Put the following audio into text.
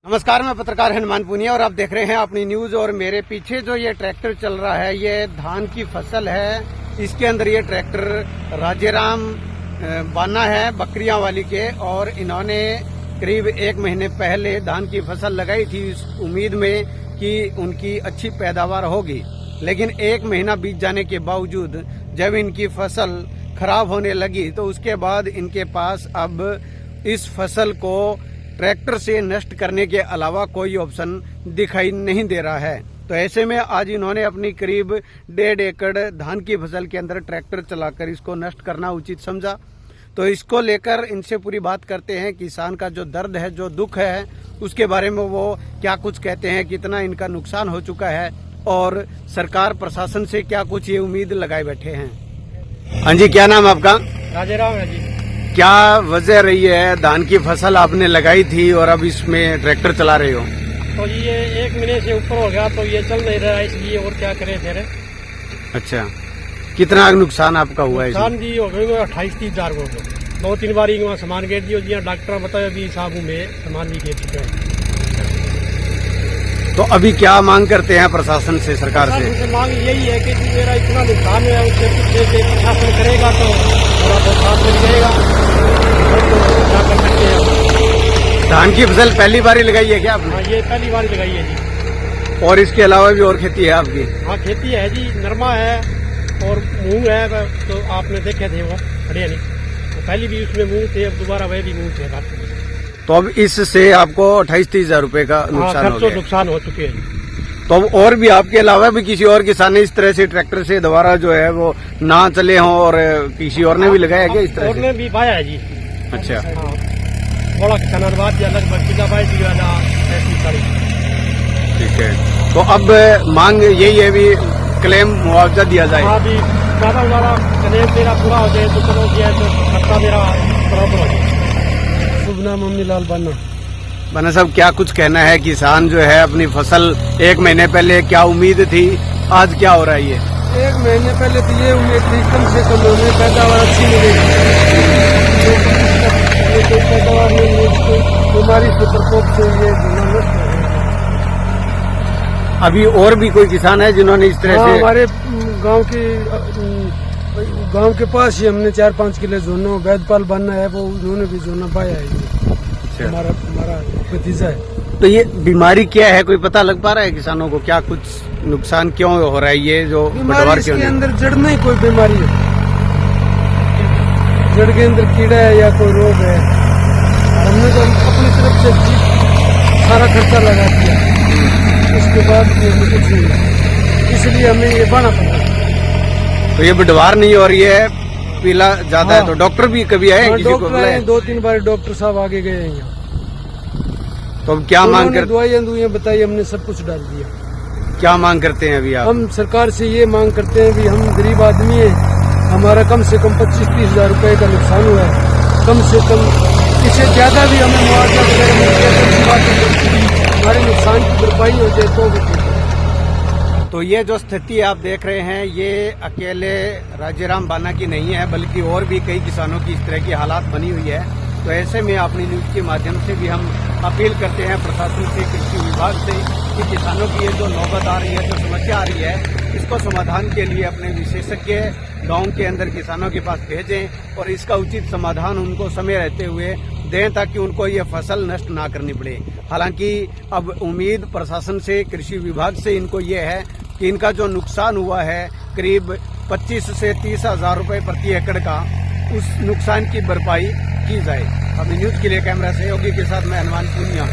नमस्कार, मैं पत्रकार हनुमान पुनिया और आप देख रहे हैं अपनी न्यूज। और मेरे पीछे जो ये ट्रैक्टर चल रहा है ये धान की फसल है। इसके अंदर ये ट्रैक्टर राजेराम बाना है बकरियां वाली के, और इन्होंने करीब 1 महीने पहले धान की फसल लगाई थी इस उम्मीद में कि उनकी अच्छी पैदावार होगी। लेकिन 1 महीना बीत जाने के बावजूद जब इनकी फसल खराब होने लगी तो उसके बाद इनके पास अब इस फसल को ट्रैक्टर से नष्ट करने के अलावा कोई ऑप्शन दिखाई नहीं दे रहा है। तो ऐसे में आज इन्होंने अपनी करीब 1.5 एकड़ धान की फसल के अंदर ट्रैक्टर चलाकर इसको नष्ट करना उचित समझा। तो इसको लेकर इनसे पूरी बात करते हैं। किसान का जो दर्द है, जो दुख है, उसके बारे में वो क्या कुछ कहते हैं, कितना इनका नुकसान हो चुका है और सरकार प्रशासन से क्या कुछ ये उम्मीद लगाए बैठे हैं। हाँ जी, क्या नाम आपका? राजेराम है जी। क्या वजह रही है, धान की फसल आपने लगाई थी और अब इसमें ट्रैक्टर चला रहे हो? तो जी ये 1 महीने से ऊपर हो गया तो ये चल नहीं रहा है, इसलिए और क्या करें फिर। अच्छा, कितना नुकसान आपका हुआ है? नुकसान जी हो गए 28-30 हजार को 2-3 बार वहाँ सामान गिर दिया जी। डॉक्टर बताया भी साहब में सामान भी गिर चुके हैं। तो अभी क्या मांग करते हैं प्रशासन से, सरकार से? मांग यही है कि मेरा इतना नुकसान है उससे पीछे से प्रशासन करेगा तो थोड़ा बहुत साथ मिल जाएगा। तो क्या कर सकते हैं। धान की फसल पहली बार ही लगाई है क्या आपने? हाँ, ये पहली बार लगाई है जी। और इसके अलावा भी और खेती है आपकी? हाँ, खेती है जी, नरमा है और मूंग है। तो आपने देखे थे वो खड़े नहीं, तो पहले भी उसमें मूंग थे, अब दोबारा वह भी मूंग थे। तो अब इससे आपको 28-30 हजार रुपए का नुकसान हो गया। नुकसान हो चुके हैं। तो अब और भी आपके अलावा भी किसी और किसान ने इस तरह से ट्रैक्टर से दोबारा जो है वो ना चले हों और किसी और ने भी लगाया क्या इस तरह और से? ने भी पाया है जी। अच्छा, थोड़ा किसान बाद लगभग किला पाई थी 35-40। ठीक है। तो अब मांग यही है भी क्लेम मुआवजा दिया जाए। हाँ, भी ज्यादा ज्यादा क्लेम मेरा पूरा हो जाए तो चलो दिया तो खर्चा मेरा बराबर हो जाए। शुभ नाम अम्मीलाल बाना साहब, क्या कुछ कहना है? किसान जो है अपनी फसल 1 महीने पहले क्या उम्मीद थी, आज क्या हो रहा है? ये 1 महीने पहले तो ये उम्मीद थी कम से कम हमें पैदावार अच्छी मिलेगी, कोई पैदावार नहीं मिली, बीमारी के प्रकोप से ये नष्ट हो गया। अभी और भी कोई किसान है जिन्होंने इस तरह से? हमारे गांव के पास ही हमने 4-5 किलो जोनो वैदपाल बनना है, वो उन्होंने भी जोना पाया है। अच्छा, हमारा भतीजा है। तो ये बीमारी क्या है, कोई पता लग पा रहा है किसानों को? क्या कुछ नुकसान क्यों हो रहा है? ये जो बीमारी इसके अंदर जड़ में कोई बीमारी है, जड़ के अंदर कीड़ा है या कोई रोग है। हमने तो अपनी तरफ से सारा खर्चा लगा दिया, उसके बाद कुछ नहीं, इसलिए हमें ये बाना पड़ा। तो ये बढ़वार नहीं हो रही है, पीला ज्यादा है। तो डॉक्टर भी कभी आए? किसी को बुलाया? 2-3 बार डॉक्टर साहब आगे गए हैं यहाँ। तो अब क्या मांग कर? दवाइयाँ बताई, हमने सब कुछ डाल दिया। क्या मांग करते हैं अभी आप? हम सरकार से ये मांग करते हैं कि हम गरीब आदमी हैं, हमारा कम से कम 25-30 हजार रुपए का नुकसान हुआ है। कम से कम इससे ज्यादा भी हमें मुआवजा वगैरह मिल जाए, हमारे नुकसान की भरपाई हो जाए तो भी। तो ये जो स्थिति आप देख रहे हैं ये अकेले राजेराम बाना की नहीं है, बल्कि और भी कई किसानों की इस तरह की हालात बनी हुई है। तो ऐसे में अपनी न्यूज के माध्यम से भी हम अपील करते हैं प्रशासन से, कृषि विभाग से, कि किसानों की ये जो नौबत आ रही है, जो समस्या आ रही है, इसको समाधान के लिए अपने विशेषज्ञ गांव के अंदर किसानों के पास भेजें और इसका उचित समाधान उनको समय रहते हुए दें, ताकि उनको ये फसल नष्ट ना करनी पड़े। हालांकि अब उम्मीद प्रशासन से, कृषि विभाग से इनको ये है कि इनका जो नुकसान हुआ है करीब 25 से 30 हजार रुपए प्रति एकड़ का, उस नुकसान की भरपाई की जाए। अभी न्यूज के लिए कैमरा सहयोगी के साथ मैं हनुमान पुनिया।